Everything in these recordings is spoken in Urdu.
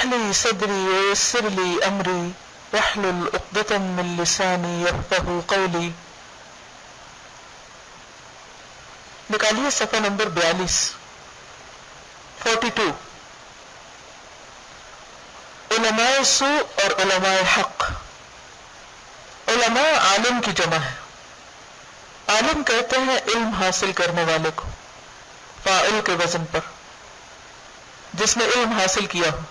لي صدري ويسر لي أمري واحلل عقدة من لساني يفقهوا قولي. نکالیے صفحہ نمبر 42. علماء سوء اور علماء حق. علماء عالم کی جمع ہے. عالم کہتے ہیں علم حاصل کرنے والے کو، فاعل کے وزن پر، جس نے علم حاصل کیا ہو.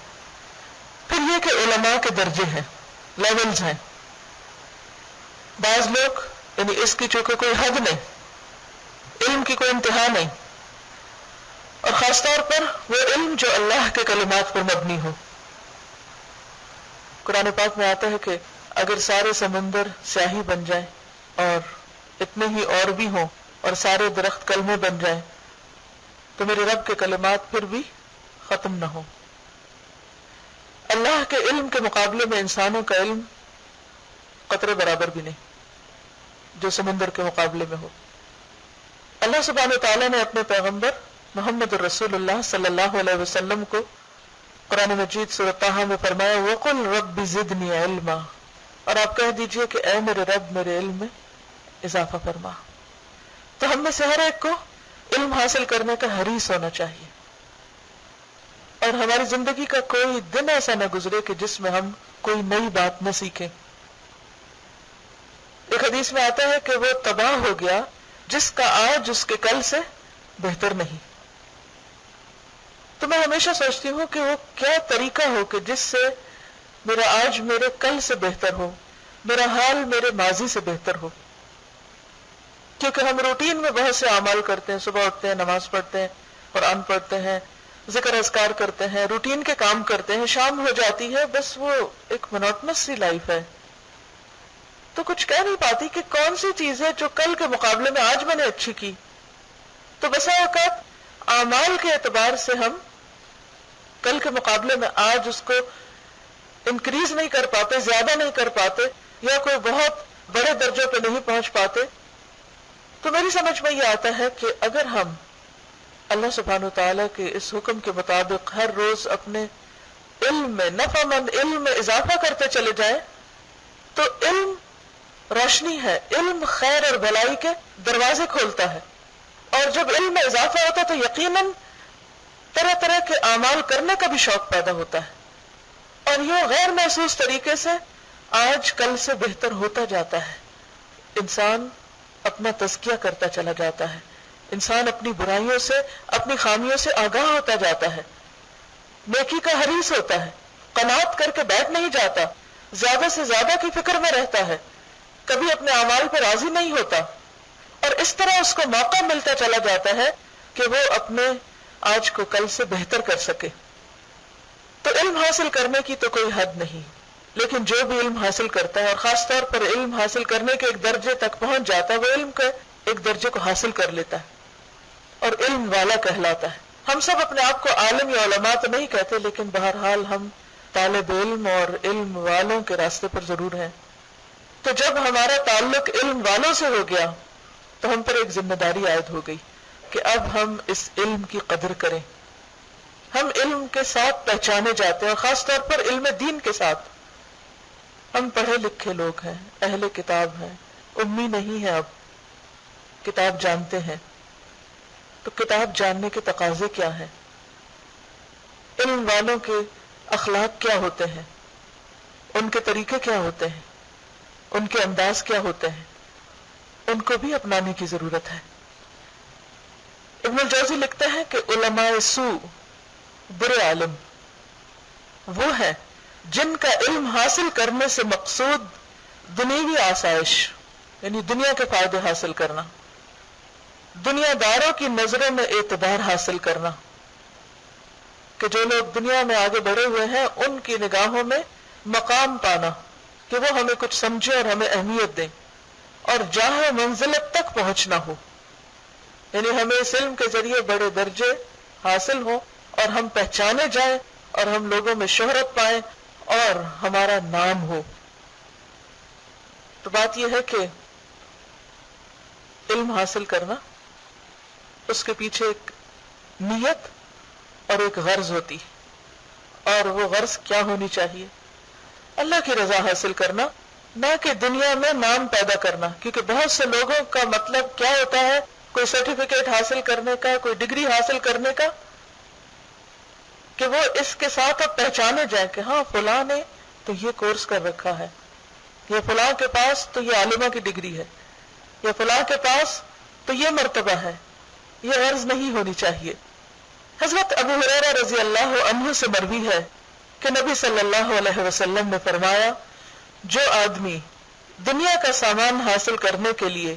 پھر یہ کہ علماء کے درجے ہیں، لیولز ہیں. بعض لوگ یعنی اس کی چونکہ کوئی حد نہیں، علم کی کوئی انتہا نہیں، اور خاص طور پر وہ علم جو اللہ کے کلمات پر مبنی ہو. قرآن پاک میں آتا ہے کہ اگر سارے سمندر سیاہی بن جائیں اور اتنے ہی اور بھی ہوں اور سارے درخت کلمے بن جائیں تو میرے رب کے کلمات پھر بھی ختم نہ ہو. اللہ کے علم کے مقابلے میں انسانوں کا علم قطرے برابر بھی نہیں جو سمندر کے مقابلے میں ہو. اللہ سبحانہ وتعالیٰ نے اپنے پیغمبر محمد الرسول اللہ صلی اللہ علیہ وسلم کو قرآن مجید سورۃ طٰہٰ میں فرمایا وَقُلْ رَبِّ زِدْنِي عِلْمًا، اور آپ کہہ دیجئے کہ اے میرے رب میرے علم میں اضافہ فرما. تو ہم میں سے ہر ایک کو علم حاصل کرنے کا حریص ہونا چاہیے، اور ہماری زندگی کا کوئی دن ایسا نہ گزرے کہ جس میں ہم کوئی نئی بات نہ سیکھیں. ایک حدیث میں آتا ہے کہ وہ تباہ ہو گیا جس کا آج اس کے کل سے بہتر نہیں. تو میں ہمیشہ سوچتی ہوں کہ وہ کیا طریقہ ہو کہ جس سے میرا آج میرے کل سے بہتر ہو، میرا حال میرے ماضی سے بہتر ہو. کیونکہ ہم روٹین میں بہت سے اعمال کرتے ہیں، صبح اٹھتے ہیں، نماز پڑھتے ہیں، قرآن پڑھتے ہیں، ذکر اذکار کرتے ہیں، روٹین کے کام کرتے ہیں، شام ہو جاتی ہے، بس وہ ایک مونوٹنس سی لائف ہے. تو کچھ کہہ نہیں پاتی کہ کون سی چیز ہے جو کل کے مقابلے میں آج میں نے اچھی کی. تو بسا اوقات اعمال کے اعتبار سے ہم کل کے مقابلے میں آج اس کو انکریز نہیں کر پاتے، زیادہ نہیں کر پاتے، یا کوئی بہت بڑے درجوں پہ نہیں پہنچ پاتے. تو میری سمجھ میں یہ آتا ہے کہ اگر ہم اللہ سبحانہ وتعالیٰ کے اس حکم کے مطابق ہر روز اپنے علم میں، نفع مند علم میں اضافہ کرتے چلے جائیں تو علم روشنی ہے، علم خیر اور بھلائی کے دروازے کھولتا ہے. اور جب علم میں اضافہ ہوتا ہے تو یقیناً طرح طرح کے اعمال کرنے کا بھی شوق پیدا ہوتا ہے، اور یہ غیر محسوس طریقے سے آج کل سے بہتر ہوتا جاتا ہے. انسان اپنا تزکیہ کرتا چلا جاتا ہے، انسان اپنی برائیوں سے، اپنی خامیوں سے آگاہ ہوتا جاتا ہے، نیکی کا حریص ہوتا ہے، قناعت کر کے بیٹھ نہیں جاتا، زیادہ سے زیادہ کی فکر میں رہتا ہے، کبھی اپنے اعمال پر راضی نہیں ہوتا، اور اس طرح اس کو موقع ملتا چلا جاتا ہے کہ وہ اپنے آج کو کل سے بہتر کر سکے. تو علم حاصل کرنے کی تو کوئی حد نہیں، لیکن جو بھی علم حاصل کرتا ہے اور خاص طور پر علم حاصل کرنے کے ایک درجے تک پہنچ جاتا ہے، وہ علم کے ایک درجے کو حاصل کر لیتا ہے اور علم والا کہلاتا ہے. ہم سب اپنے آپ کو عالم یا علماء تو نہیں کہتے، لیکن بہرحال ہم طالب علم اور علم والوں کے راستے پر ضرور ہیں. تو جب ہمارا تعلق علم والوں سے ہو گیا تو ہم پر ایک ذمہ داری عائد ہو گئی کہ اب ہم اس علم کی قدر کریں. ہم علم کے ساتھ پہچانے جاتے ہیں، اور خاص طور پر علم دین کے ساتھ. ہم پڑھے لکھے لوگ ہیں، اہل کتاب ہیں، امی نہیں ہیں، اب کتاب جانتے ہیں. تو کتاب جاننے کے تقاضے کیا ہیں؟ علم والوں کے اخلاق کیا ہوتے ہیں؟ ان کے طریقے کیا ہوتے ہیں؟ ان کے انداز کیا ہوتے ہیں؟ ان کو بھی اپنانے کی ضرورت ہے. ابن الجوزی لکھتے ہیں کہ علماء سوء، برے عالم، وہ ہیں جن کا علم حاصل کرنے سے مقصود دنیوی آسائش یعنی دنیا کے فائدے حاصل کرنا، دنیا داروں کی نظروں میں اعتبار حاصل کرنا، کہ جو لوگ دنیا میں آگے بڑھے ہوئے ہیں ان کی نگاہوں میں مقام پانا، کہ وہ ہمیں کچھ سمجھے اور ہمیں اہمیت دیں، اور جاہ منزلت تک پہنچنا ہو، یعنی ہمیں اس علم کے ذریعے بڑے درجے حاصل ہوں اور ہم پہچانے جائیں اور ہم لوگوں میں شہرت پائیں اور ہمارا نام ہو. تو بات یہ ہے کہ علم حاصل کرنا، اس کے پیچھے ایک نیت اور ایک غرض ہوتی. اور وہ غرض کیا ہونی چاہیے؟ اللہ کی رضا حاصل کرنا، نہ کہ دنیا میں نام پیدا کرنا. کیونکہ بہت سے لوگوں کا مطلب کیا ہوتا ہے، کوئی سرٹیفکیٹ حاصل کرنے کا، کوئی ڈگری حاصل کرنے کا، کہ وہ اس کے ساتھ اب پہچانے جائیں کہ ہاں فلاں نے تو یہ کورس کر رکھا ہے، یا فلاں کے پاس تو یہ عالمہ کی ڈگری ہے، یا فلاں کے پاس تو یہ مرتبہ ہے. یہ غرض نہیں ہونی چاہیے. حضرت ابو ہریرہ رضی اللہ عنہ سے مروی ہے کہ نبی صلی اللہ علیہ وسلم نے فرمایا، جو آدمی دنیا کا سامان حاصل کرنے کے لیے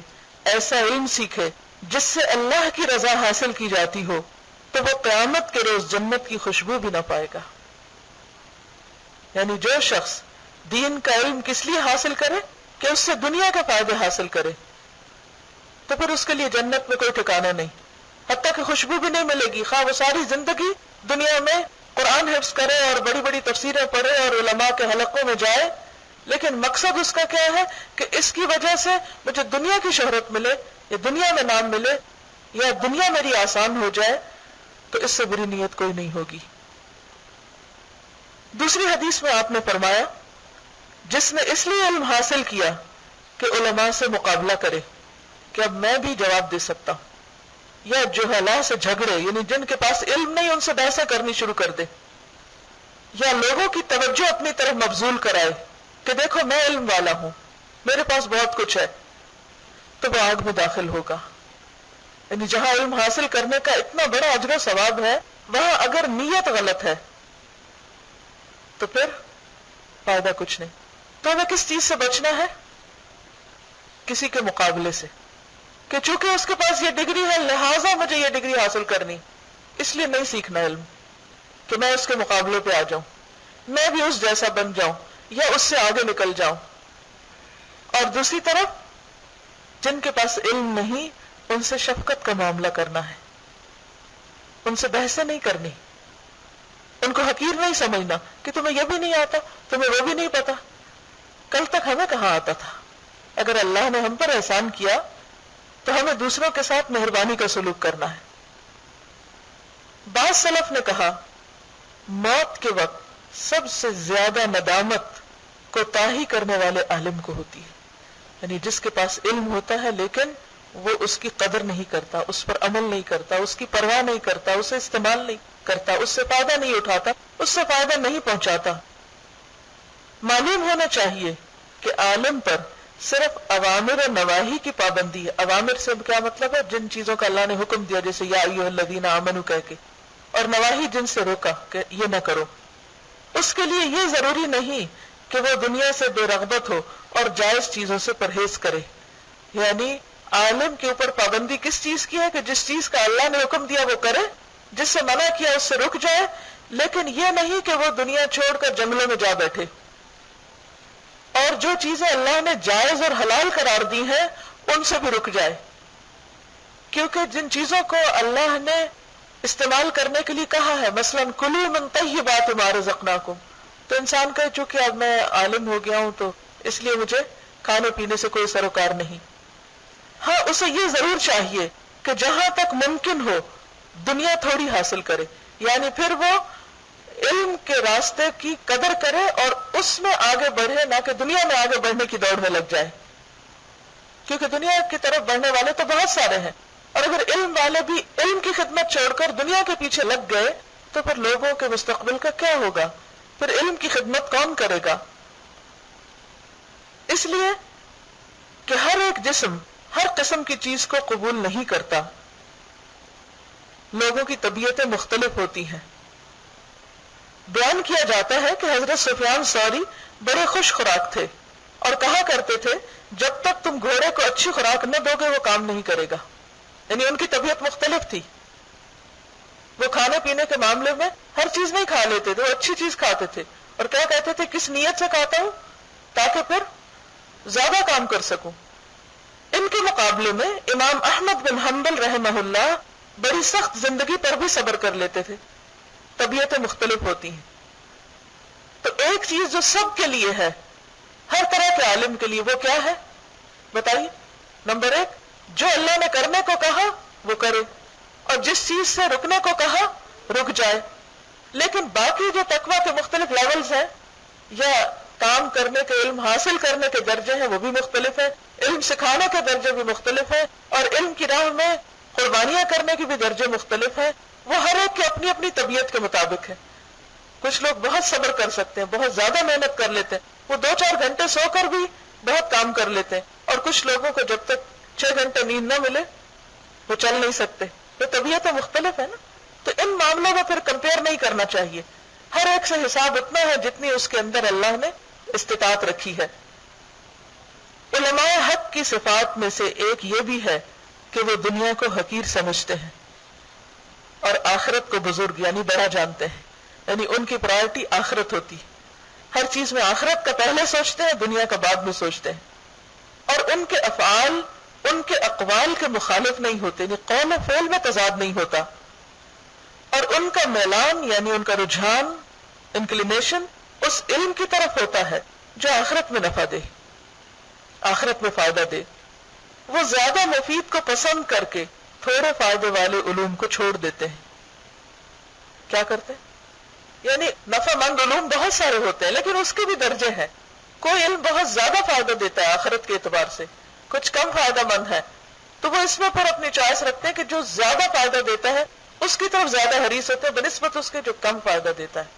ایسا علم سیکھے جس سے اللہ کی رضا حاصل کی جاتی ہو، تو وہ قیامت کے روز جنت کی خوشبو بھی نہ پائے گا. یعنی جو شخص دین کا علم کس لیے حاصل کرے کہ اس سے دنیا کا فائدہ حاصل کرے، تو پھر اس کے لیے جنت میں کوئی ٹھکانہ نہیں، حتیٰ کہ خوشبو بھی نہیں ملے گی. خواہ وہ ساری زندگی دنیا میں قرآن حفظ کرے اور بڑی بڑی تفسیریں پڑھے اور علماء کے حلقوں میں جائے، لیکن مقصد اس کا کیا ہے کہ اس کی وجہ سے مجھے دنیا کی شہرت ملے، یا دنیا میں نام ملے، یا دنیا میری آسان ہو جائے، تو اس سے بری نیت کوئی نہیں ہوگی. دوسری حدیث میں آپ نے فرمایا، جس نے اس لیے علم حاصل کیا کہ علماء سے مقابلہ کرے کہ اب میں بھی جواب دے سکتا ہوں، یا جہلاء سے جھگڑے، یعنی جن کے پاس علم نہیں ان سے بحثیں کرنی شروع کر دے، یا لوگوں کی توجہ اپنی طرف مبذول کرائے کہ دیکھو میں علم والا ہوں، میرے پاس بہت کچھ ہے، تو وہ آگ میں داخل ہوگا. یعنی جہاں علم حاصل کرنے کا اتنا بڑا اجر و ثواب ہے، وہاں اگر نیت غلط ہے تو پھر فائدہ کچھ نہیں. تو ہمیں کس چیز سے بچنا ہے؟ کسی کے مقابلے سے، کہ چونکہ اس کے پاس یہ ڈگری ہے لہٰذا مجھے یہ ڈگری حاصل کرنی، اس لیے نہیں سیکھنا علم کہ میں اس کے مقابلے پہ آ جاؤں، میں بھی اس جیسا بن جاؤں یا اس سے آگے نکل جاؤں. اور دوسری طرف جن کے پاس علم نہیں ان سے شفقت کا معاملہ کرنا ہے، ان سے بحثیں نہیں کرنی، ان کو حقیر نہیں سمجھنا کہ تمہیں یہ بھی نہیں آتا، تمہیں وہ بھی نہیں پتا. کل تک ہمیں کہاں آتا تھا؟ اگر اللہ نے ہم پر احسان کیا تو ہمیں دوسروں کے ساتھ مہربانی کا سلوک کرنا ہے. بعض سلف نے کہا، موت کے وقت سب سے زیادہ ندامت کوتاہی کرنے والے عالم کو ہوتی ہے. یعنی جس کے پاس علم ہوتا ہے لیکن وہ اس کی قدر نہیں کرتا، اس پر عمل نہیں کرتا، اس کی پرواہ نہیں کرتا، اسے استعمال نہیں کرتا، اس سے فائدہ نہیں اٹھاتا، اس سے فائدہ نہیں پہنچاتا. معلوم ہونا چاہیے کہ عالم پر صرف اوامر و نواہی کی پابندی ہے. اوامر سے کیا مطلب ہے؟ جن چیزوں کا اللہ نے حکم دیا، جیسے یا ایھا الذین آمنوا کہہ کے، اور نواہی جن سے روکا کہ یہ نہ کرو. اس کے لیے یہ ضروری نہیں کہ وہ دنیا سے بے رغبت ہو اور جائز چیزوں سے پرہیز کرے. یعنی عالم کے اوپر پابندی کس چیز کی ہے کہ جس چیز کا اللہ نے حکم دیا وہ کرے، جس سے منع کیا اس سے رک جائے، لیکن یہ نہیں کہ وہ دنیا چھوڑ کر جنگلوں میں جا بیٹھے. اور جو چیزیں اللہ نے جائز اور حلال قرار دی ہیں ان سے بھی رک جائے، کیونکہ جن چیزوں کو اللہ نے استعمال کرنے کے لیے کہا ہے، مثلا کلوا من طیبات ما رزقناکم، تو انسان کہے چونکہ اب میں عالم ہو گیا ہوں تو اس لیے مجھے کھانے پینے سے کوئی سروکار نہیں. ہاں اسے یہ ضرور چاہیے کہ جہاں تک ممکن ہو دنیا تھوڑی حاصل کرے، یعنی پھر وہ علم کے راستے کی قدر کرے اور اس میں آگے بڑھے، نہ کہ دنیا میں آگے بڑھنے کی دوڑ میں لگ جائے. کیونکہ دنیا کی طرف بڑھنے والے تو بہت سارے ہیں، اور اگر علم والے بھی علم کی خدمت چھوڑ کر دنیا کے پیچھے لگ گئے تو پھر لوگوں کے مستقبل کا کیا ہوگا؟ پھر علم کی خدمت کون کرے گا؟ اس لیے کہ ہر ایک جسم ہر قسم کی چیز کو قبول نہیں کرتا، لوگوں کی طبیعتیں مختلف ہوتی ہیں. بیان کیا جاتا ہے کہ حضرت سفیان ثوری بڑے خوش خوراک تھے اور کہا کرتے تھے جب تک تم گھوڑے کو اچھی خوراک نہ دو گے وہ کام نہیں کرے گا. یعنی ان کی طبیعت مختلف تھی، وہ کھانے پینے کے معاملے میں ہر چیز نہیں کھا لیتے تھے، وہ اچھی چیز کھاتے تھے. اور کیا کہتے تھے؟ کس نیت سے کھاتا ہوں؟ تاکہ پھر زیادہ کام کر سکوں. ان کے مقابلے میں امام احمد بن حنبل رحمہ اللہ بڑی سخت زندگی پر بھی صبر کر لیتے تھے. طبیعتیں مختلف ہوتی ہیں. تو ایک چیز جو سب کے لیے ہے، ہر طرح کے عالم کے لیے، وہ کیا ہے بتائیے؟ نمبر 1، جو اللہ نے کرنے کو کہا وہ کرے، اور جس چیز سے رکنے کو کہا رک جائے. لیکن باقی جو تقویٰ کے مختلف لیولز ہیں یا کام کرنے کے، علم حاصل کرنے کے درجے ہیں وہ بھی مختلف ہیں، علم سکھانے کے درجے بھی مختلف ہیں، اور علم کی راہ میں قربانیاں کرنے کے بھی درجے مختلف ہیں. وہ ہر ایک کی اپنی اپنی طبیعت کے مطابق ہے. کچھ لوگ بہت صبر کر سکتے ہیں، بہت زیادہ محنت کر لیتے ہیں، وہ 2-4 گھنٹے سو کر بھی بہت کام کر لیتے ہیں، اور کچھ لوگوں کو جب تک 6 گھنٹے نیند نہ ملے وہ چل نہیں سکتے. تو طبیعتیں مختلف ہے نا. تو ان معاملوں میں پھر کمپیئر نہیں کرنا چاہیے. ہر ایک سے حساب اتنا ہے جتنی اس کے اندر اللہ نے استطاعت رکھی ہے. علماء حق کی صفات میں سے ایک یہ بھی ہے کہ وہ دنیا کو حقیر سمجھتے ہیں اور آخرت کو بزرگ یعنی بڑا جانتے ہیں. یعنی ان کی پرائرٹی آخرت ہوتی، ہر چیز میں آخرت کا پہلے سوچتے ہیں، دنیا کا بعد میں سوچتے ہیں. اور ان کے افعال ان کے اقوال کے مخالف نہیں ہوتے، یعنی قول و فعل میں تضاد نہیں ہوتا. اور ان کا میلان یعنی ان کا رجحان، انکلینیشن اس علم کی طرف ہوتا ہے جو آخرت میں نفع دے، آخرت میں فائدہ دے. وہ زیادہ مفید کو پسند کر کے تھوڑے فائدے والے علوم کو چھوڑ دیتے ہیں. کیا کرتے ہیں؟ یعنی نفع مند علوم بہت سارے ہوتے ہیں لیکن اس کے بھی درجے ہیں. کوئی علم بہت زیادہ فائدہ دیتا ہے آخرت کے اعتبار سے، کچھ کم فائدہ مند ہے، تو وہ اس میں پھر اپنی چوائس رکھتے ہیں کہ جو زیادہ فائدہ دیتا ہے اس کی طرف زیادہ حریص ہوتے ہیں بنسبت اس کے جو کم فائدہ دیتا ہے.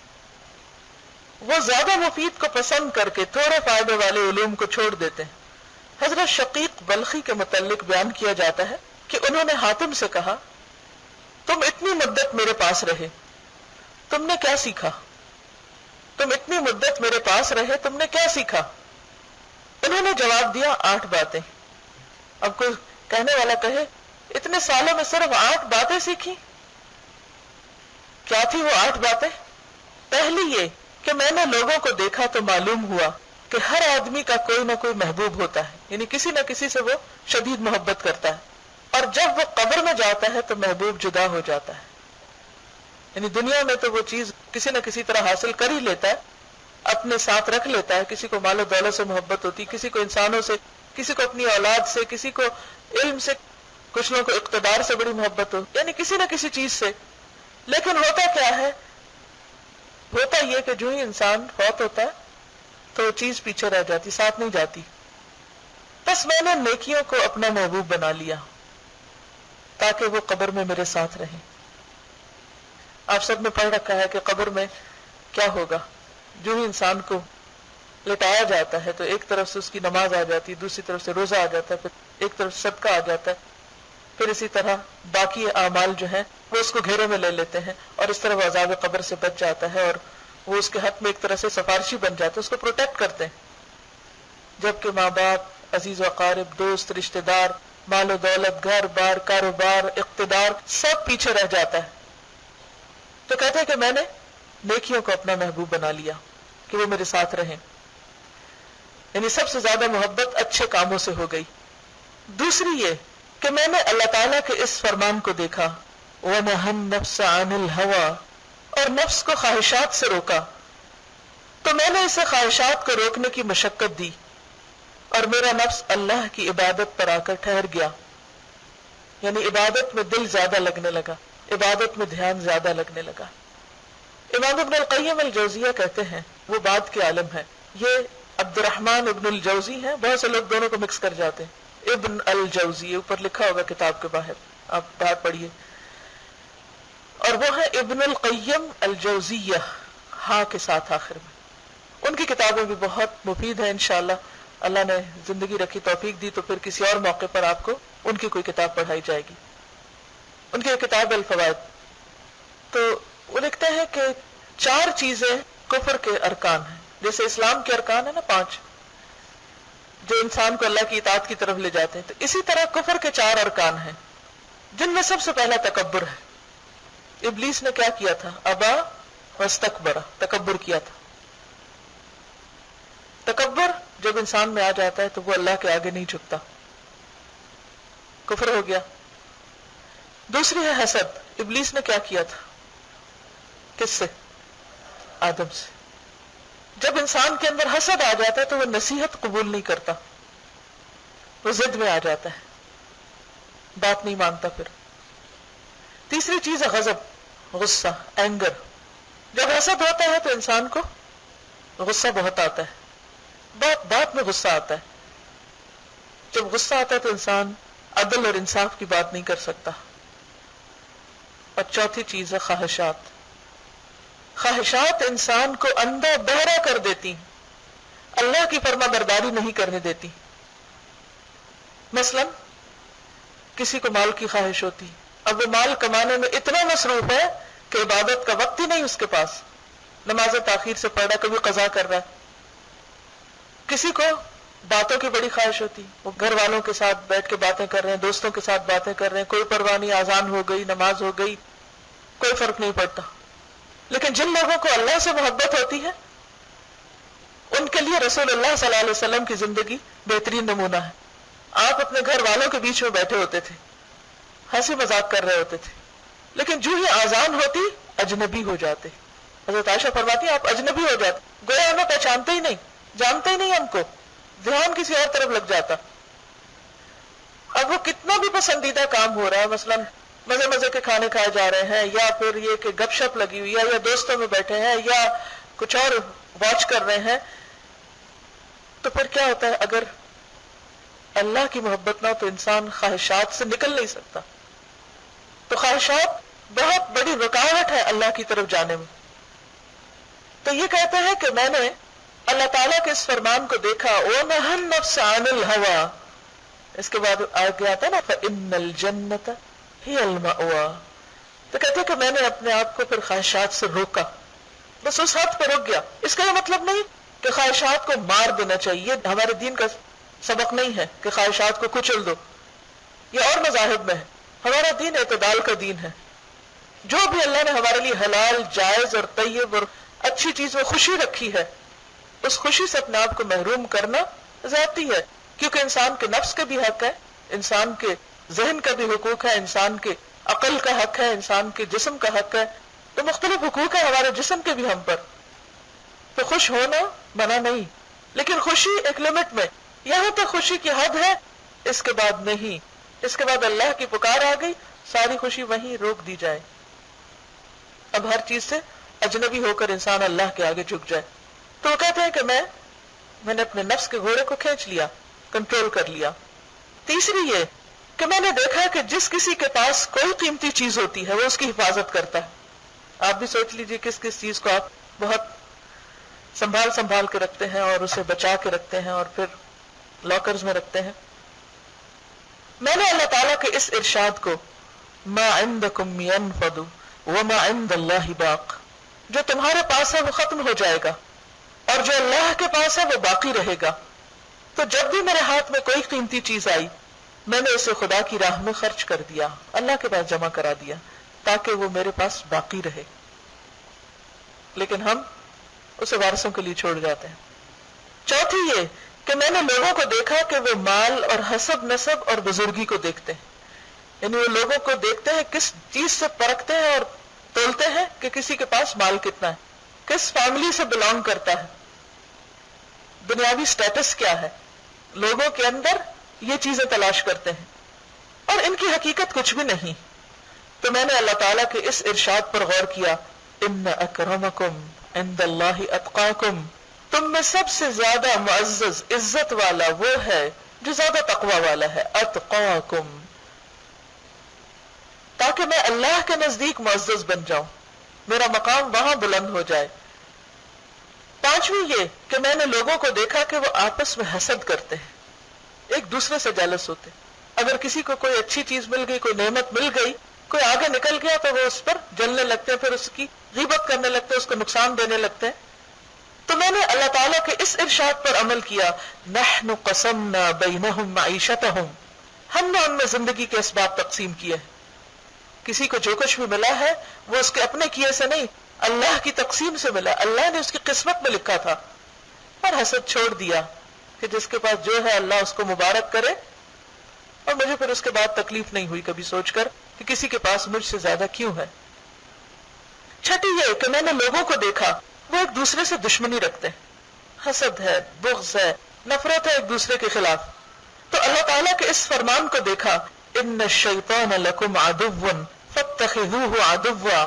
وہ زیادہ مفید کو پسند کر کے تھوڑے فائدے والے علوم کو چھوڑ دیتے ہیں. حضرت شقیق بلخی کے متعلق بیان کیا جاتا ہے کہ انہوں نے حاتم سے کہا، تم اتنی مدت میرے پاس رہے، تم نے کیا سیکھا؟ تم اتنی مدت میرے پاس رہے، تم نے کیا سیکھا؟ انہوں نے جواب دیا، 8 باتیں. اب کوئی کہنے والا کہے اتنے سالوں میں صرف 8 باتیں سیکھی؟ کیا تھی وہ 8 باتیں؟ پہلی یہ کہ میں نے لوگوں کو دیکھا تو معلوم ہوا کہ ہر آدمی کا کوئی نہ کوئی محبوب ہوتا ہے، یعنی کسی نہ کسی سے وہ شدید محبت کرتا ہے، اور جب وہ قبر میں جاتا ہے تو محبوب جدا ہو جاتا ہے. یعنی دنیا میں تو وہ چیز کسی نہ کسی طرح حاصل کر ہی لیتا ہے، اپنے ساتھ رکھ لیتا ہے. کسی کو مال و دولت سے محبت ہوتی، کسی کو انسانوں سے، کسی کو اپنی اولاد سے، کسی کو علم سے، کچھ لوگوں کو اقتدار سے بڑی محبت ہو، یعنی کسی نہ کسی چیز سے. لیکن ہوتا کیا ہے؟ ہوتا یہ کہ جو ہی انسان فوت ہوتا ہے تو وہ چیز پیچھے رہ جاتی، ساتھ نہیں جاتی. بس میں نے نیکیوں کو اپنا محبوب بنا لیا تاکہ وہ قبر میں میرے ساتھ رہیں. آپ سب نے پڑھ رکھا ہے کہ قبر میں کیا ہوگا. جو ہی انسان کو لٹایا جاتا ہے تو ایک طرف سے اس کی نماز آ جاتی، دوسری طرف سے روزہ آ جاتا ہے، پھر ایک طرف سے صدقہ آ جاتا ہے، پھر اسی طرح باقی اعمال جو ہیں وہ اس کو گھیرے میں لے لیتے ہیں، اور اس طرح وہ عذاب قبر سے بچ جاتا ہے، اور وہ اس کے حق میں ایک طرح سے سفارشی بن جاتا ہے، اس کو پروٹیکٹ کرتے ہیں. جبکہ ماں باپ، عزیز و اقارب، دوست، رشتہ دار، مال و دولت، گھر بار، کاروبار، اقتدار سب پیچھے رہ جاتا ہے. تو کہتے ہیں کہ میں نے نیکیوں کو اپنا محبوب بنا لیا کہ وہ میرے ساتھ رہیں. یعنی سب سے زیادہ محبت اچھے کاموں سے ہو گئی. دوسری یہ کہ میں نے اللہ تعالیٰ کے اس فرمان کو دیکھا، وَنَهَى النَّفْسَ عَنِ الْهَوَىٰ، اور نفس کو خواہشات سے روکا، تو میں نے اسے خواہشات کو روکنے کی مشقت دی اور میرا نفس اللہ کی عبادت پر آ کر ٹھہر گیا. یعنی عبادت میں دل زیادہ لگنے لگا، عبادت میں دھیان زیادہ لگنے لگا. امام ابن القیم الجوزیہ کہتے ہیں، وہ بعد کے عالم ہیں، یہ عبد الرحمن ابن الجوزی ہیں، بہت سے لوگ دونوں کو مکس کر جاتے ہیں. ابن الجوزی اوپر لکھا ہوگا کتاب کے باہر، آپ باہر پڑھیے. اور وہ ہے ابن القیم الجوزیہ، ہاں کے ساتھ آخر میں. ان کی کتابیں بھی بہت مفید ہیں. انشاءاللہ اللہ نے زندگی رکھی، توفیق دی تو پھر کسی اور موقع پر آپ کو ان کی کوئی کتاب پڑھائی جائے گی. ان کی کتاب الفوائد. تو وہ لکھتے ہیں کہ 4 چیزیں کفر کے ارکان ہیں. جیسے اسلام کے ارکان ہیں نا 5 جو انسان کو اللہ کی اطاعت کی طرف لے جاتے ہیں، تو اسی طرح کفر کے 4 ارکان ہیں جن میں سب سے پہلا تکبر ہے. ابلیس نے کیا کیا تھا؟ ابا واستکبر، تکبر کیا تھا. تکبر جب انسان میں آ جاتا ہے تو وہ اللہ کے آگے نہیں جھکتا، کفر ہو گیا. دوسری ہے حسد. ابلیس نے کیا کیا تھا؟ کس سے؟ آدم سے. جب انسان کے اندر حسد آ جاتا ہے تو وہ نصیحت قبول نہیں کرتا، وہ ضد میں آ جاتا ہے، بات نہیں مانتا. پھر تیسری چیز ہے غضب، غصہ، اینگر. جب حسد ہوتا ہے تو انسان کو غصہ بہت آتا ہے، بات بات میں غصہ آتا ہے. جب غصہ آتا ہے تو انسان عدل اور انصاف کی بات نہیں کر سکتا. اور چوتھی چیز ہے خواہشات. خواہشات انسان کو اندھا بہرا کر دیتی، اللہ کی فرما برداری نہیں کرنے دیتی. مثلا کسی کو مال کی خواہش ہوتی، اب وہ مال کمانے میں اتنا مصروف ہے کہ عبادت کا وقت ہی نہیں اس کے پاس، نماز تاخیر سے پڑھ رہا ہے، کبھی قضا کر رہا ہے. کسی کو باتوں کی بڑی خواہش ہوتی، وہ گھر والوں کے ساتھ بیٹھ کے باتیں کر رہے ہیں، دوستوں کے ساتھ باتیں کر رہے ہیں، کوئی پرواہ نہیں، اذان ہو گئی، نماز ہو گئی، کوئی فرق نہیں پڑتا. لیکن جن لوگوں کو اللہ سے محبت ہوتی ہے ان کے لیے رسول اللہ صلی اللہ علیہ وسلم کی زندگی بہترین نمونہ ہے. آپ اپنے گھر والوں کے بیچ میں بیٹھے ہوتے تھے، ہنسی مذاق کر رہے ہوتے تھے، لیکن جو ہی اذان ہوتی اجنبی ہو جاتے. حضرت عائشہ فرماتی آپ اجنبی ہو جاتے، گویا ہمیں پہچانتے ہی نہیں، جانتے ہی نہیں ہم کو، دھیان کسی اور طرف لگ جاتا. اب وہ کتنا بھی پسندیدہ کام ہو رہا ہے، مثلا مزے مزے کے کھانے کھائے جا رہے ہیں، یا پھر یہ کہ گپ شپ لگی ہوئی ہے، یا دوستوں میں بیٹھے ہیں، یا کچھ اور واچ کر رہے ہیں، تو پھر کیا ہوتا ہے اگر اللہ کی محبت نہ ہو تو انسان خواہشات سے نکل نہیں سکتا. تو خواہشات بہت بڑی رکاوٹ ہے اللہ کی طرف جانے میں. تو یہ کہتے ہیں کہ میں نے اللہ تعالیٰ کے اس فرمان کو دیکھا، وَنَهَى النَّفْسَ عَنِ الْهَوَىٰ، اس کے بعد آگے آتا ہے نا فَإِنَّ الْجَنَّةَ هِيَ الْمَأْوَىٰ. تو کہتے ہیں کہ میں نے اپنے آپ کو پھر خواہشات سے روکا، بس اس حد پہ رک گیا. اس کا یہ مطلب نہیں کہ خواہشات کو مار دینا چاہیے، ہمارے دین کا سبق نہیں ہے کہ خواہشات کو کچل دو. یہ اور مذاہب میں ہے، ہمارا دین اعتدال کا دین ہے. جو بھی اللہ نے ہمارے لیے حلال، جائز اور طیب اور اچھی چیز میں خوشی رکھی ہے، اس خوشی سے اپنے آپ کو محروم کرنا زیادتی ہے. کیونکہ انسان کے نفس کا بھی حق ہے، انسان کے ذہن کا بھی حقوق ہے، انسان کے عقل کا حق ہے، انسان کے جسم کا حق ہے. تو مختلف حقوق ہے ہمارے جسم کے بھی ہم پر. تو خوش ہونا منع نہیں، لیکن خوشی ایک لمٹ میں. یہاں تک خوشی کی حد ہے، اس کے بعد نہیں. اس کے بعد اللہ کی پکار آ گئی، ساری خوشی وہیں روک دی جائے. اب ہر چیز سے اجنبی ہو کر انسان اللہ کے آگے جھک جائے. تو وہ کہتے ہیں کہ میں نے اپنے نفس کے گھوڑے کو کھینچ لیا، کنٹرول کر لیا. تیسری یہ کہ میں نے دیکھا کہ جس کسی کے پاس کوئی قیمتی چیز ہوتی ہے وہ اس کی حفاظت کرتا ہے. آپ بھی سوچ لیجئے کس کس چیز کو آپ بہت سنبھال کے رکھتے ہیں اور اسے بچا کے رکھتے ہیں اور پھر لاکرز میں رکھتے ہیں. میں نے اللہ تعالیٰ کے اس ارشاد کو ما عندکم ینفد وما عند اللہ باق، جو تمہارے پاس ہے وہ ختم ہو جائے گا اور جو اللہ کے پاس ہے وہ باقی رہے گا. تو جب بھی میرے ہاتھ میں کوئی قیمتی چیز آئی میں نے اسے خدا کی راہ میں خرچ کر دیا، اللہ کے پاس جمع کرا دیا تاکہ وہ میرے پاس باقی رہے. لیکن ہم اسے وارثوں کے لیے چھوڑ جاتے ہیں. چوتھی یہ کہ میں نے لوگوں کو دیکھا کہ وہ مال اور حسب نسب اور بزرگی کو دیکھتے ہیں. یعنی وہ لوگوں کو دیکھتے ہیں، کس چیز سے پرکھتے ہیں اور تولتے ہیں کہ کسی کے پاس مال کتنا ہے، کس فیملی سے بلانگ کرتا ہے، دنیاوی سٹیٹس کیا ہے. لوگوں کے اندر یہ چیزیں تلاش کرتے ہیں اور ان کی حقیقت کچھ بھی نہیں. تو میں نے اللہ تعالیٰ کے اس ارشاد پر غور کیا، ان اکرمکم عند اللہ اتقاکم، تم میں سب سے زیادہ معزز عزت والا وہ ہے جو زیادہ تقوی والا ہے. اتقاکم، تاکہ میں اللہ کے نزدیک معزز بن جاؤں، میرا مقام وہاں بلند ہو جائے. پانچویں یہ کہ میں نے لوگوں کو دیکھا کہ وہ آپس میں حسد کرتے ہیں، ایک دوسرے سے جالس ہوتے. اگر کسی کو کوئی اچھی چیز مل گئی، کوئی نعمت مل گئی، کوئی آگے نکل گیا تو وہ اس پر جلنے لگتے ہیں، پھر اس کی غیبت کرنے لگتے ہیں، اس کو نقصان دینے لگتے ہیں. تو میں نے اللہ تعالیٰ کے اس ارشاد پر عمل کیا، نحن قسمنا بینہم معیشتہم، ہم نے ان میں زندگی کے اسباب تقسیم کیے. کسی کو جو کچھ بھی ملا ہے وہ اس کے اپنے کیے سے نہیں، اللہ کی تقسیم سے ملا، اللہ نے اس کی قسمت میں لکھا تھا. اور حسد چھوڑ دیا کہ جس کے پاس جو ہے اللہ اس کو مبارک کرے، اور مجھے پھر اس کے بعد تکلیف نہیں ہوئی کبھی سوچ کر کہ کسی کے پاس مجھ سے زیادہ کیوں ہے. چھٹی یہ کہ میں نے لوگوں کو دیکھا وہ ایک دوسرے سے دشمنی رکھتے ہیں، حسد ہے، بغض ہے، نفرت ہے ایک دوسرے کے خلاف. تو اللہ تعالیٰ کے اس فرمان کو دیکھا، ان الشیطان لکم عدو فاتخذوہ عدوا،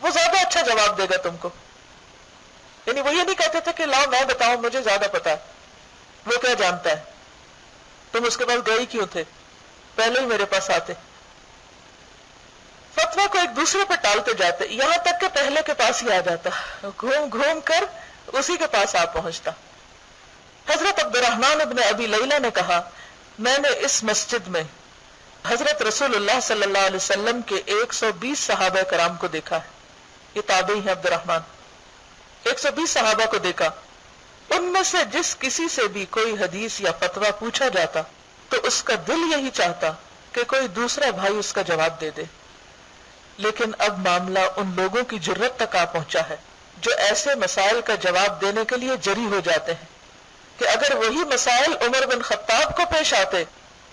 وہ زیادہ اچھا جواب دے گا تم کو. یعنی وہ یہ نہیں کہتے تھے کہ لاؤ میں بتاؤں مجھے زیادہ پتا ہے، وہ کیا جانتا ہے، تم اس کے پاس گئے کیوں تھے، پہلے ہی میرے پاس آتے. فتویٰ کو ایک دوسرے پہ ٹالتے جاتے یہاں تک کہ پہلے کے پاس ہی آ جاتا، گھوم گھوم کر اسی کے پاس آ پہنچتا. حضرت عبد الرحمن ابن ابی لیلہ نے کہا میں نے اس مسجد میں حضرت رسول اللہ صلی اللہ علیہ وسلم کے 120 صحابہ کرام کو دیکھا ہے. یہ تابعی ہیں عبد الرحمن. 120 صحابہ کو دیکھا، ان میں سے جس کسی سے بھی کوئی حدیث یا فتویٰ پوچھا جاتا تو اس کا دل یہی چاہتا کہ کوئی دوسرا بھائی اس کا جواب دے دے. لیکن اب معاملہ ان لوگوں کی جرت تک آ پہنچا ہے جو ایسے مسائل کا جواب دینے کے لیے جری ہو جاتے ہیں کہ اگر وہی مسائل عمر بن خطاب کو پیش آتے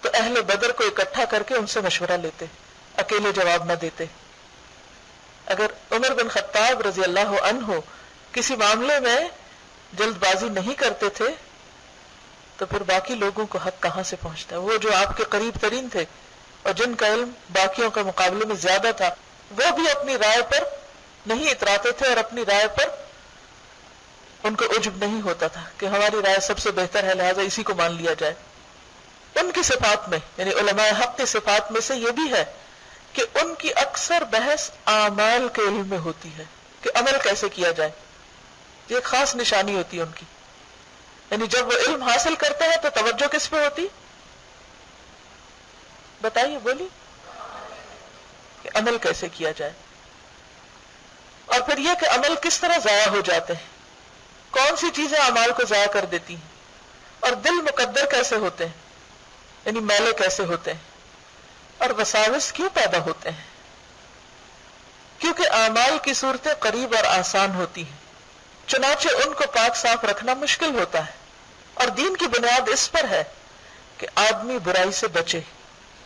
تو اہل بدر کو اکٹھا کر کے ان سے مشورہ لیتے، اکیلے جواب نہ دیتے. اگر عمر بن خطاب رضی اللہ عنہ کسی معاملے میں جلد بازی نہیں کرتے تھے تو پھر باقی لوگوں کو حق کہاں سے پہنچتا ہے؟ وہ جو آپ کے قریب ترین تھے اور جن کا علم باقیوں کے مقابلے میں زیادہ تھا، وہ بھی اپنی رائے پر نہیں اتراتے تھے اور اپنی رائے پر ان کو عجب نہیں ہوتا تھا کہ ہماری رائے سب سے بہتر ہے لہذا اسی کو مان لیا جائے. ان کی صفات میں یعنی علماء حق کی صفات میں سے یہ بھی ہے کہ ان کی اکثر بحث اعمال کے علم میں ہوتی ہے کہ عمل کیسے کیا جائے. یہ ایک خاص نشانی ہوتی ہے ان کی. یعنی جب وہ علم حاصل کرتے ہیں تو توجہ کس پہ ہوتی؟ بتائیے، بولی، کہ عمل کیسے کیا جائے. اور پھر یہ کہ عمل کس طرح ضائع ہو جاتے ہیں، کون سی چیزیں اعمال کو ضائع کر دیتی ہیں، اور دل مقدر کیسے ہوتے ہیں، یعنی میلے کیسے ہوتے ہیں، اور وساوس کیوں پیدا ہوتے ہیں. کیونکہ اعمال کی صورتیں قریب اور آسان ہوتی ہیں، چنانچہ ان کو پاک صاف رکھنا مشکل ہوتا ہے. اور دین کی بنیاد اس پر ہے کہ آدمی برائی سے بچے،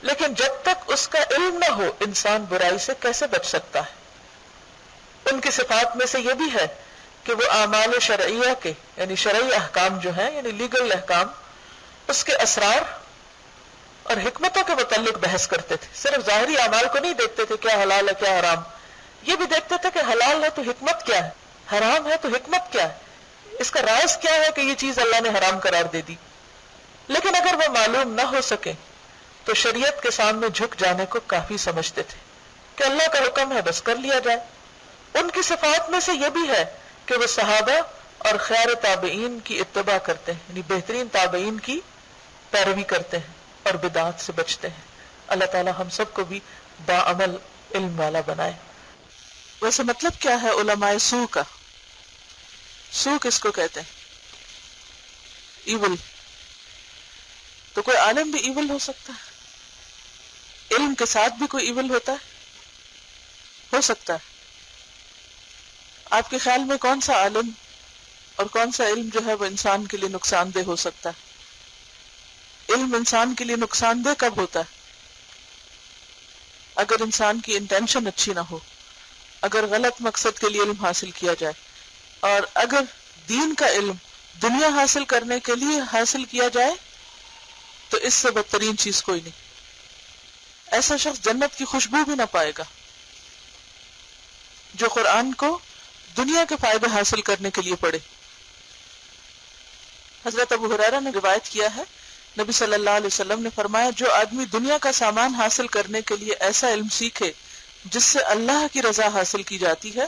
لیکن جب تک اس کا علم نہ ہو انسان برائی سے کیسے بچ سکتا ہے. ان کی صفات میں سے یہ بھی ہے کہ وہ اعمال شرعیہ کے یعنی شرعی احکام جو ہیں یعنی لیگل احکام، اس کے اسرار اور حکمتوں کے متعلق بحث کرتے تھے. صرف ظاہری اعمال کو نہیں دیکھتے تھے کیا حلال ہے کیا حرام، یہ بھی دیکھتے تھے کہ حلال ہے تو حکمت کیا ہے، حرام ہے تو حکمت کیا ہے، اس کا راز کیا ہے کہ یہ چیز اللہ نے حرام قرار دے دی. لیکن اگر وہ معلوم نہ ہو سکے تو شریعت کے سامنے جھک جانے کو کافی سمجھتے تھے کہ اللہ کا حکم ہے بس کر لیا جائے. ان کی صفات میں سے یہ بھی ہے کہ وہ صحابہ اور خیار تابعین کی اتباع کرتے ہیں یعنی بہترین تابعین کی پیروی کرتے ہیں اور بدعات سے بچتے ہیں. اللہ تعالی ہم سب کو بھی باعمل علم والا بنائے. ویسے مطلب کیا ہے علماء سو کا؟ سو کس کو کہتے ہیں؟ ایول. تو کوئی عالم بھی ایول ہو سکتا ہے؟ علم کے ساتھ بھی کوئی ایول ہوتا ہے؟ ہو سکتا ہے. آپ کے خیال میں کون سا عالم اور کون سا علم جو ہے وہ انسان کے لیے نقصان دہ ہو سکتا ہے؟ علم انسان کے لیے نقصان دہ کب ہوتا ہے؟ اگر انسان کی انٹینشن اچھی نہ ہو، اگر غلط مقصد کے لیے علم حاصل کیا جائے، اور اگر دین کا علم دنیا حاصل کرنے کے لیے حاصل کیا جائے تو اس سے بدترین چیز کوئی نہیں. ایسا شخص جنت کی خوشبو بھی نہ پائے گا جو قرآن کو دنیا کے فائدے حاصل کرنے کے لیے پڑھے. حضرت ابو ہریرہ نے روایت کیا ہے نبی صلی اللہ علیہ وسلم نے فرمایا جو آدمی دنیا کا سامان حاصل کرنے کے لیے ایسا علم سیکھے جس سے اللہ کی رضا حاصل کی جاتی ہے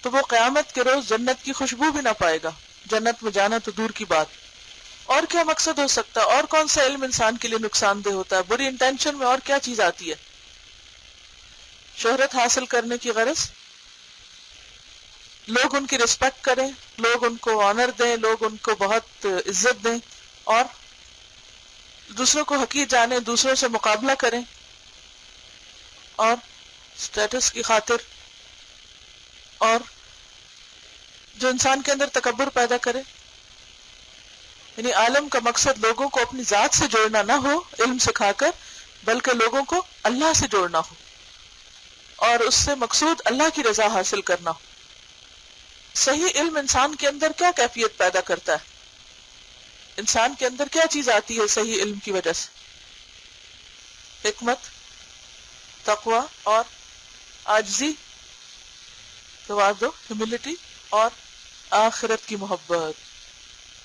تو وہ قیامت کے روز جنت کی خوشبو بھی نہ پائے گا. جنت میں جانا تو دور کی بات. اور کیا مقصد ہو سکتا ہے؟ اور کون سا علم انسان کے لیے نقصان دہ ہوتا ہے؟ بری انٹینشن میں اور کیا چیز آتی ہے؟ شہرت حاصل کرنے کی غرض، لوگ ان کی رسپیکٹ کریں، لوگ ان کو آنر دیں، لوگ ان کو بہت عزت دیں، اور دوسروں کو حقیر جانیں، دوسروں سے مقابلہ کریں، اور سٹیٹس کی خاطر، اور جو انسان کے اندر تکبر پیدا کرے. یعنی عالم کا مقصد لوگوں کو اپنی ذات سے جوڑنا نہ ہو علم سکھا کر، بلکہ لوگوں کو اللہ سے جوڑنا ہو اور اس سے مقصود اللہ کی رضا حاصل کرنا ہو. صحیح علم انسان کے اندر کیا کیفیت پیدا کرتا ہے؟ انسان کے اندر کیا چیز آتی ہے صحیح علم کی وجہ سے؟ حکمت، تقوی اور عاجزی. تواضع، ہیوملٹی، اور آخرت کی محبت.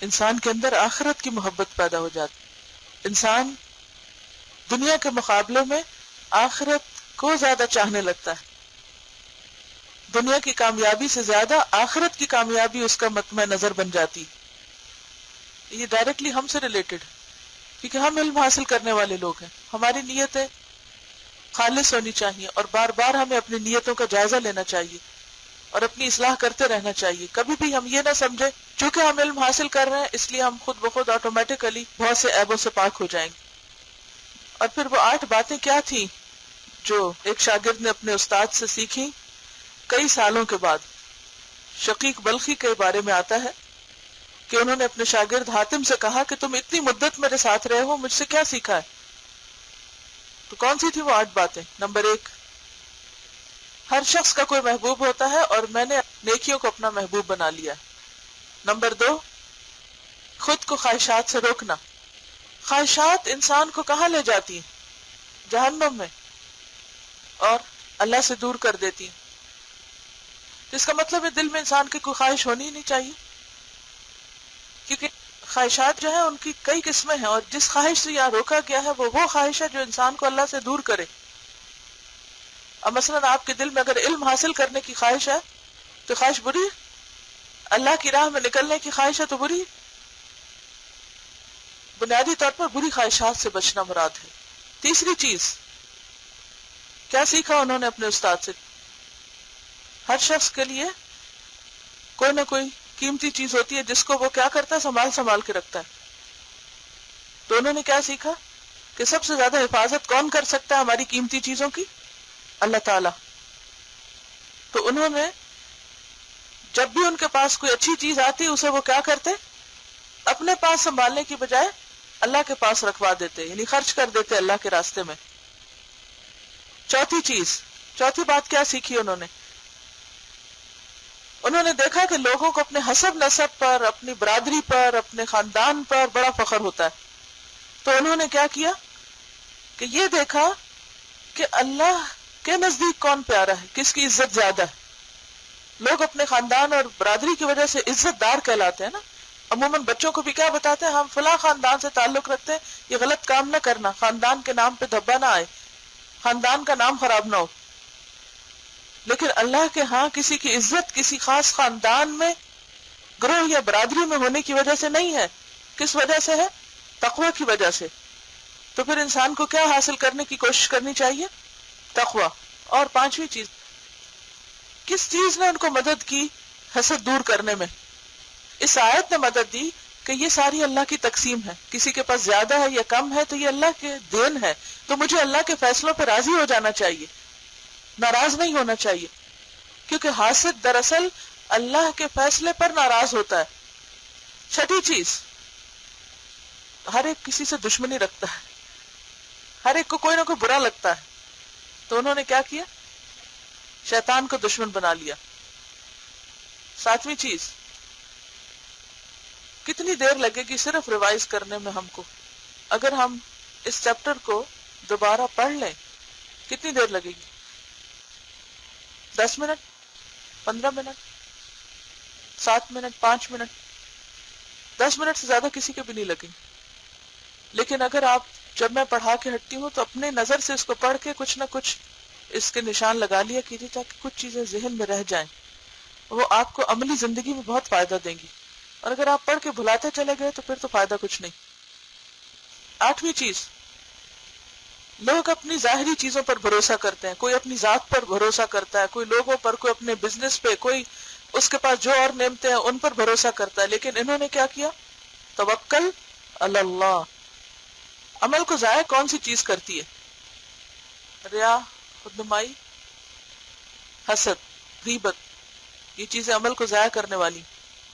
انسان کے اندر آخرت کی محبت پیدا ہو جاتی. انسان دنیا کے مقابلے میں آخرت کو زیادہ چاہنے لگتا ہے. دنیا کی کامیابی سے زیادہ آخرت کی کامیابی اس کا مطمع نظر بن جاتی. یہ ڈائریکٹلی ہم سے ریلیٹڈ، کیونکہ ہم علم حاصل کرنے والے لوگ ہیں. ہماری نیتیں خالص ہونی چاہیے، اور بار بار ہمیں اپنی نیتوں کا جائزہ لینا چاہیے اور اپنی اصلاح کرتے رہنا چاہیے. کبھی بھی ہم یہ نہ سمجھے چونکہ ہم علم حاصل کر رہے ہیں اس لیے ہم خود بخود آٹومیٹیکلی بہت سے عیبوں سے پاک ہو جائیں گے. اور پھر وہ 8 باتیں کیا تھیں جو ایک شاگرد نے اپنے استاد سے سیکھی کئی سالوں کے بعد؟ شقیق بلخی کے بارے میں آتا ہے کہ انہوں نے اپنے شاگرد حاتم سے کہا کہ تم اتنی مدت میرے ساتھ رہے ہو، مجھ سے کیا سیکھا ہے؟ تو کون سی تھی وہ 8 باتیں؟ نمبر 1، ہر شخص کا کوئی محبوب ہوتا ہے اور میں نے نیکیوں کو اپنا محبوب بنا لیا. نمبر 2، خود کو خواہشات سے روکنا. خواہشات انسان کو کہاں لے جاتی ہیں؟ جہنم میں، اور اللہ سے دور کر دیتی ہیں. اس کا مطلب ہے دل میں انسان کی کوئی خواہش ہونی ہی نہیں چاہیے، کیونکہ خواہشات جو ہیں ان کی کئی قسمیں ہیں، اور جس خواہش سے یہاں روکا گیا ہے وہ خواہش ہے جو انسان کو اللہ سے دور کرے. اب مثلا آپ کے دل میں اگر علم حاصل کرنے کی خواہش ہے تو خواہش بری ہے، اللہ کی راہ میں نکلنے کی خواہش ہے تو بری ہے. بنیادی طور پر بری خواہشات سے بچنا مراد ہے. تیسری چیز کیا سیکھا انہوں نے اپنے استاد سے؟ ہر شخص کے لیے کوئی نہ کوئی قیمتی چیز ہوتی ہے جس کو وہ کیا کرتا ہے، سنبھال کے رکھتا ہے. تو انہوں نے کیا سیکھا کہ سب سے زیادہ حفاظت کون کر سکتا ہے ہماری قیمتی چیزوں کی؟ اللہ تعالی. تو انہوں نے جب بھی ان کے پاس کوئی اچھی چیز آتی اسے وہ کیا کرتے؟ اپنے پاس سنبھالنے کی بجائے اللہ کے پاس رکھوا دیتے، یعنی خرچ کر دیتے اللہ کے راستے میں. چوتھی بات کیا سیکھی انہوں نے دیکھا کہ لوگوں کو اپنے حسب نسب پر، اپنی برادری پر، اپنے خاندان پر بڑا فخر ہوتا ہے. تو انہوں نے کیا کیا کہ یہ دیکھا کہ اللہ کے نزدیک کون پیارا ہے، کس کی عزت زیادہ ہے. لوگ اپنے خاندان اور برادری کی وجہ سے عزت دار کہلاتے ہیں نا. عموماً بچوں کو بھی کیا بتاتے ہیں، ہم فلاں خاندان سے تعلق رکھتے ہیں، یہ غلط کام نہ کرنا، خاندان کے نام پہ دھبا نہ آئے، خاندان کا نام خراب نہ ہو. لیکن اللہ کے ہاں کسی کی عزت کسی خاص خاندان میں، گروہ یا برادری میں ہونے کی وجہ سے نہیں ہے. کس وجہ سے ہے؟ تقوی کی وجہ سے. تو پھر انسان کو کیا حاصل کرنے کی کوشش کرنی چاہیے؟ تقوی. اور 5ویں چیز، کس چیز نے ان کو مدد کی حسد دور کرنے میں؟ اس آیت نے مدد دی کہ یہ ساری اللہ کی تقسیم ہے. کسی کے پاس زیادہ ہے یا کم ہے تو یہ اللہ کے دین ہے، تو مجھے اللہ کے فیصلوں پہ راضی ہو جانا چاہیے، ناراض نہیں ہونا چاہیے، کیونکہ حاسد دراصل اللہ کے فیصلے پر ناراض ہوتا ہے. 6ٹھی چیز، ہر ایک کسی سے دشمنی رکھتا ہے، ہر ایک کو کوئی نہ کوئی برا لگتا ہے. تو انہوں نے کیا کیا؟ شیطان کو دشمن بنا لیا. 7ویں چیز، کتنی دیر لگے گی صرف ریوائز کرنے میں ہم کو؟ اگر ہم اس چیپٹر کو دوبارہ پڑھ لیں کتنی دیر لگے گی؟ 10 minute, 15 minute, 7 minute, 5 minute. 10 minute سے زیادہ کسی کے بھی نہیں لگیں. لیکن اگر آپ، جب میں پڑھا کے ہٹتی ہوں تو اپنے نظر سے اس کو پڑھ کے کچھ نہ کچھ اس کے نشان لگا لیا کیجیے تاکہ کچھ چیزیں ذہن میں رہ جائیں، وہ آپ کو عملی زندگی میں بہت فائدہ دیں گی. اور اگر آپ پڑھ کے بھلاتے چلے گئے تو پھر تو فائدہ کچھ نہیں. 8ویں چیز، لوگ اپنی ظاہری چیزوں پر بھروسہ کرتے ہیں. کوئی اپنی ذات پر بھروسہ کرتا ہے، کوئی لوگوں پر، کوئی اپنے بزنس پہ، کوئی اس کے پاس جو اور نعمتیں ہیں ان پر بھروسہ کرتا ہے. لیکن انہوں نے کیا کیا؟ توکل علی اللہ. عمل کو ضائع کون سی چیز کرتی ہے؟ ریا، خود نمائی، حسد، غیبت، یہ چیزیں عمل کو ضائع کرنے والی.